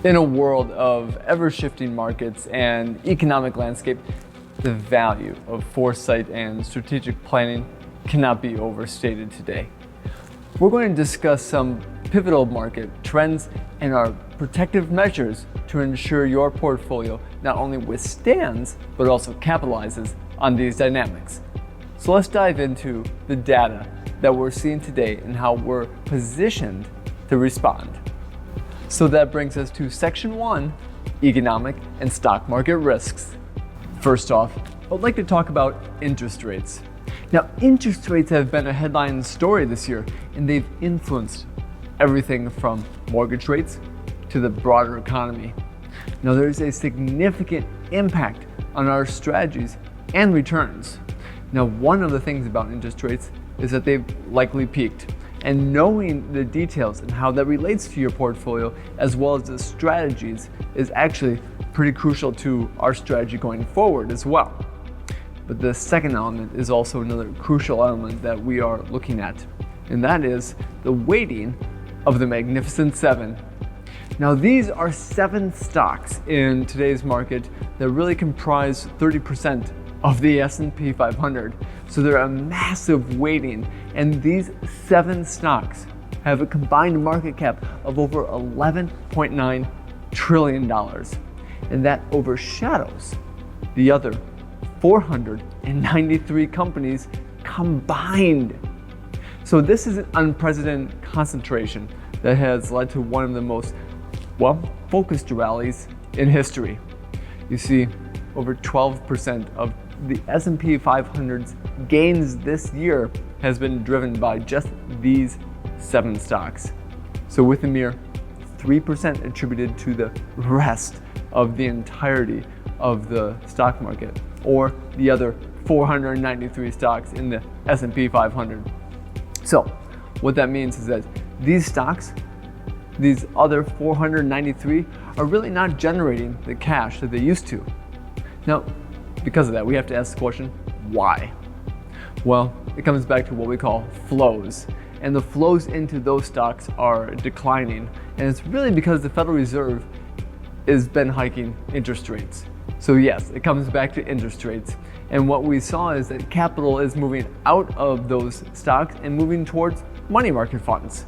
In a world of ever-shifting markets and economic landscape, the value of foresight and strategic planning cannot be overstated today. We're going to discuss some pivotal market trends and our protective measures to ensure your portfolio not only withstands, but also capitalizes on these dynamics. So let's dive into the data that we're seeing today and how we're positioned to respond. So that brings us to section 1, economic and stock market risks. First off, I'd like to talk about interest rates. Now, interest rates have been a headline story this year, and they've influenced everything from mortgage rates to the broader economy. Now, there's a significant impact on our strategies and returns. Now, one of the things about interest rates is that they've likely peaked. And knowing the details and how that relates to your portfolio, as well as the strategies, is actually pretty crucial to our strategy going forward as well. But the second element is also another crucial element that we are looking at, and that is the weighting of the Magnificent Seven. Now, these are 7 stocks in today's market that really comprise 30% of the S&P 500. So they're a massive weighting, and these 7 stocks have a combined market cap of over $11.9 trillion. And that overshadows the other 493 companies combined. So this is an unprecedented concentration that has led to one of the most focused rallies in history. You see, over 12% of the S&P 500's gains this year has been driven by just these 7 stocks. So with a mere 3% attributed to the rest of the entirety of the stock market, or the other 493 stocks in the S&P 500. So what that means is that these stocks, these other 493, are really not generating the cash that they used to. Now, because of that, we have to ask the question, why? Well, it comes back to what we call flows. And the flows into those stocks are declining. And it's really because the Federal Reserve has been hiking interest rates. So yes, it comes back to interest rates. And what we saw is that capital is moving out of those stocks and moving towards money market funds.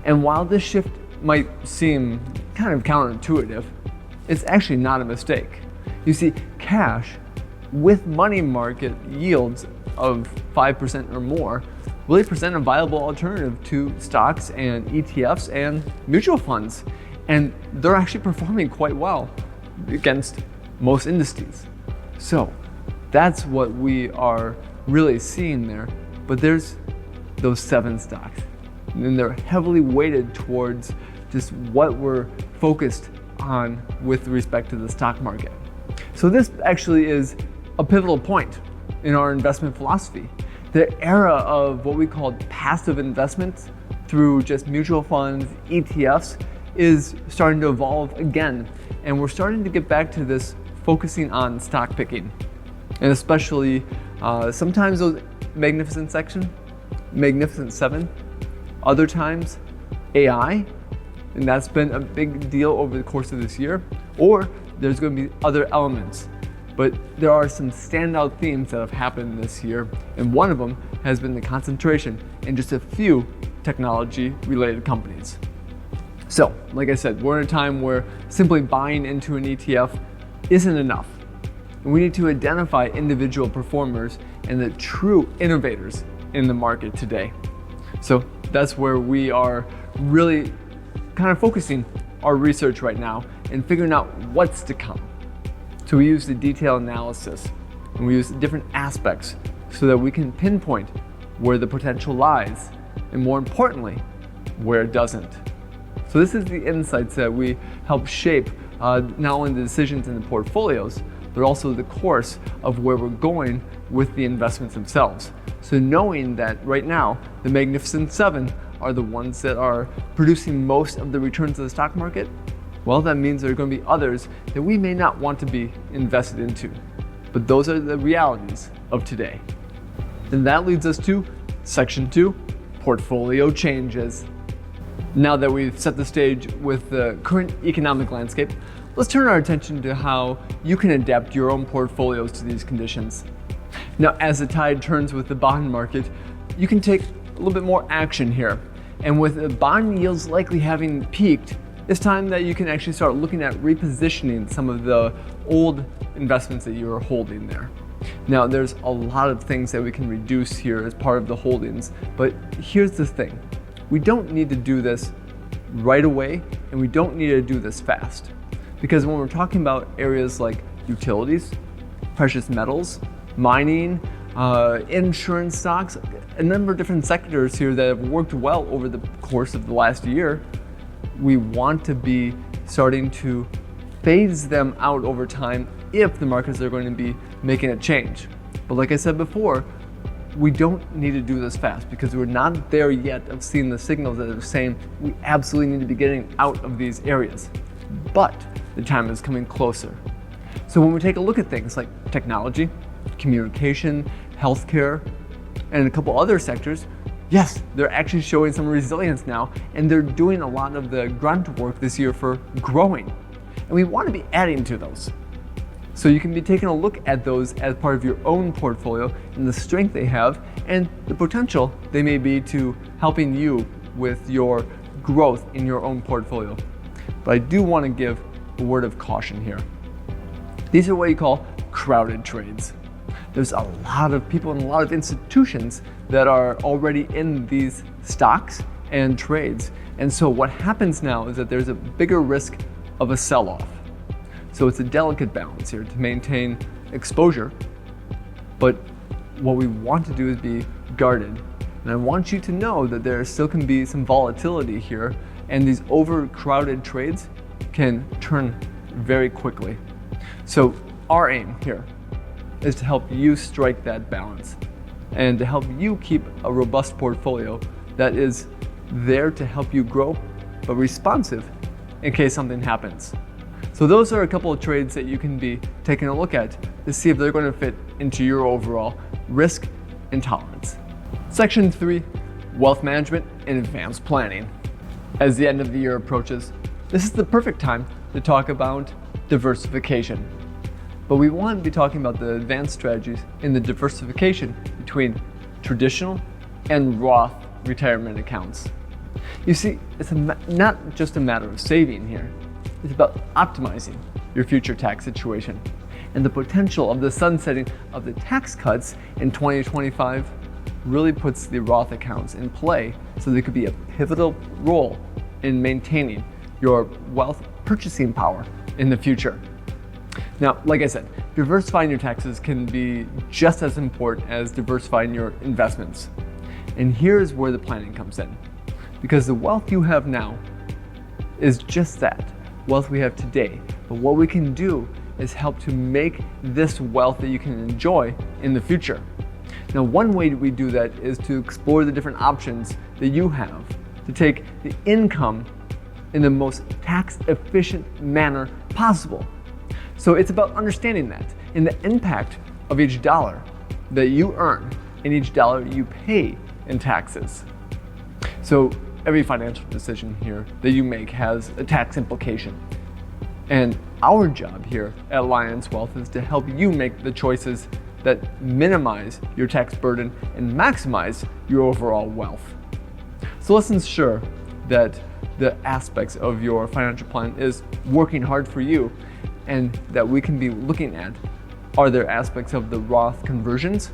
And while this shift might seem kind of counterintuitive, it's actually not a mistake. You see, cash with money market yields of 5% or more really present a viable alternative to stocks and ETFs and mutual funds. And they're actually performing quite well against most indices. So that's what we are really seeing there. But there's those 7 stocks, and they're heavily weighted towards just what we're focused on with respect to the stock market. So this actually is a pivotal point in our investment philosophy. The era of what we call passive investments through just mutual funds, ETFs, is starting to evolve again. And we're starting to get back to this focusing on stock picking. And especially sometimes those Magnificent Seven, other times AI, and that's been a big deal over the course of this year, or there's going to be other elements. But there are some standout themes that have happened this year, and one of them has been the concentration in just a few technology-related companies. So, like I said, we're in a time where simply buying into an ETF isn't enough. And we need to identify individual performers and the true innovators in the market today. So that's where we are really kind of focusing our research right now and figuring out what's to come. So we use the detailed analysis, and we use different aspects so that we can pinpoint where the potential lies, and more importantly, where it doesn't. So this is the insights that we help shape not only the decisions in the portfolios, but also the course of where we're going with the investments themselves. So knowing that right now, the Magnificent Seven are the ones that are producing most of the returns of the stock market, well, that means there are going to be others that we may not want to be invested into. But those are the realities of today. And that leads us to section 2, portfolio changes. Now that we've set the stage with the current economic landscape, let's turn our attention to how you can adapt your own portfolios to these conditions. Now, as the tide turns with the bond market, you can take a little bit more action here. And with the bond yields likely having peaked, it's time that you can actually start looking at repositioning some of the old investments that you are holding there. Now, there's a lot of things that we can reduce here as part of the holdings, but here's the thing. We don't need to do this right away, and we don't need to do this fast. Because when we're talking about areas like utilities, precious metals, mining, insurance stocks, a number of different sectors here that have worked well over the course of the last year, we want to be starting to phase them out over time if the markets are going to be making a change. But like I said before, we don't need to do this fast because we're not there yet of seeing the signals that are saying we absolutely need to be getting out of these areas. But the time is coming closer. So when we take a look at things like technology, communication, healthcare, and a couple other sectors, yes, they're actually showing some resilience now, and they're doing a lot of the grunt work this year for growing. And we want to be adding to those. So you can be taking a look at those as part of your own portfolio and the strength they have and the potential they may be to helping you with your growth in your own portfolio. But I do want to give a word of caution here. These are what you call crowded trades. There's a lot of people and a lot of institutions that are already in these stocks and trades. And so what happens now is that there's a bigger risk of a sell-off. So it's a delicate balance here to maintain exposure, but what we want to do is be guarded. And I want you to know that there still can be some volatility here, and these overcrowded trades can turn very quickly. So our aim here is to help you strike that balance and to help you keep a robust portfolio that is there to help you grow, but responsive in case something happens. So those are a couple of trades that you can be taking a look at to see if they're going to fit into your overall risk and tolerance. Section 3, wealth management and advanced planning. As the end of the year approaches, this is the perfect time to talk about diversification. But we want to be talking about the advanced strategies in the diversification between traditional and Roth retirement accounts. You see, it's not just a matter of saving here. It's about optimizing your future tax situation. And the potential of the sunsetting of the tax cuts in 2025 really puts the Roth accounts in play so they could be a pivotal role in maintaining your wealth purchasing power in the future. Now, like I said, diversifying your taxes can be just as important as diversifying your investments. And here's where the planning comes in. Because the wealth you have now is just that, wealth we have today. But what we can do is help to make this wealth that you can enjoy in the future. Now, one way we do that is to explore the different options that you have to take the income in the most tax efficient manner possible. So it's about understanding that and the impact of each dollar that you earn and each dollar you pay in taxes. So every financial decision here that you make has a tax implication. And our job here at Alliance Wealth is to help you make the choices that minimize your tax burden and maximize your overall wealth. So let's ensure that the aspects of your financial plan is working hard for you and that we can be looking at, are there aspects of the Roth conversions,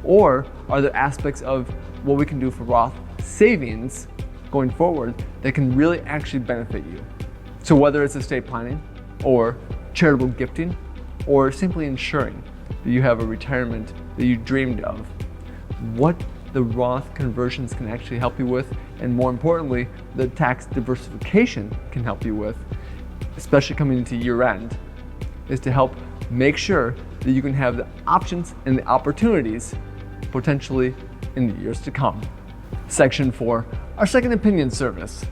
or are there aspects of what we can do for Roth savings going forward that can really actually benefit you. So whether it's estate planning or charitable gifting or simply ensuring that you have a retirement that you dreamed of, what the Roth conversions can actually help you with, and more importantly, the tax diversification can help you with, especially coming into year end, is to help make sure that you can have the options and the opportunities potentially in the years to come. Section 4, our second opinion service.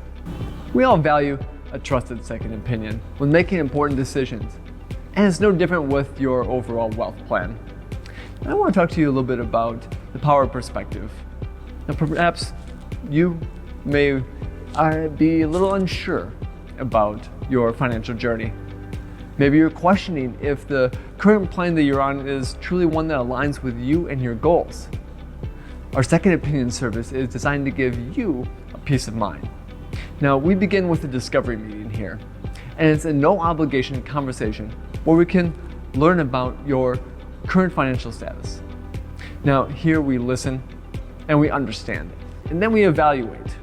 We all value a trusted second opinion when making important decisions, and it's no different with your overall wealth plan. And I want to talk to you a little bit about the power of perspective. Now, perhaps you may be a little unsure about your financial journey. Maybe you're questioning if the current plan that you're on is truly one that aligns with you and your goals. Our second opinion service is designed to give you a peace of mind. Now, we begin with a discovery meeting here, and it's a no obligation conversation where we can learn about your current financial status. Now, here we listen and we understand, and then we evaluate.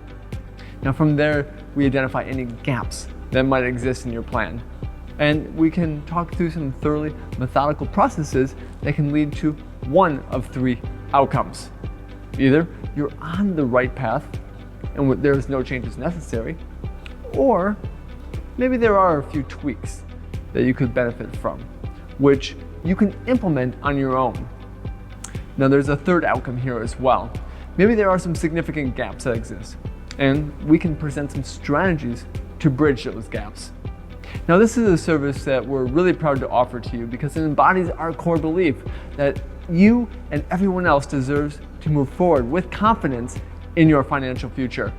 Now, from there, we identify any gaps that might exist in your plan, and we can talk through some thoroughly methodical processes that can lead to one of three outcomes. Either you're on the right path and there's no changes necessary, or maybe there are a few tweaks that you could benefit from, which you can implement on your own. Now, there's a third outcome here as well. Maybe there are some significant gaps that exist, and we can present some strategies to bridge those gaps. Now, this is a service that we're really proud to offer to you because it embodies our core belief that you and everyone else deserves to move forward with confidence in your financial future.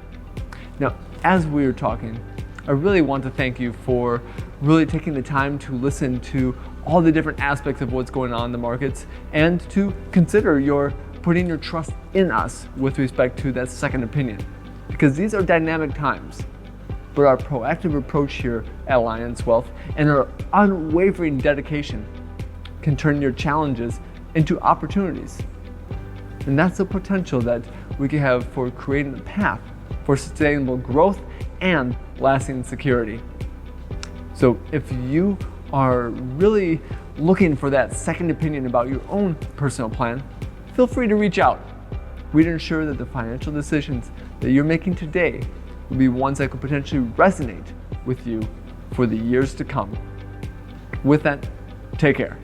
Now, as we were talking, I really want to thank you for really taking the time to listen to all the different aspects of what's going on in the markets and to consider putting your trust in us with respect to that second opinion. Because these are dynamic times, but our proactive approach here at Alliance Wealth and our unwavering dedication can turn your challenges into opportunities. And that's the potential that we can have for creating a path for sustainable growth and lasting security. So if you are really looking for that second opinion about your own personal plan, feel free to reach out. We'd ensure that the financial decisions that you're making today will be ones that could potentially resonate with you for the years to come. With that, take care.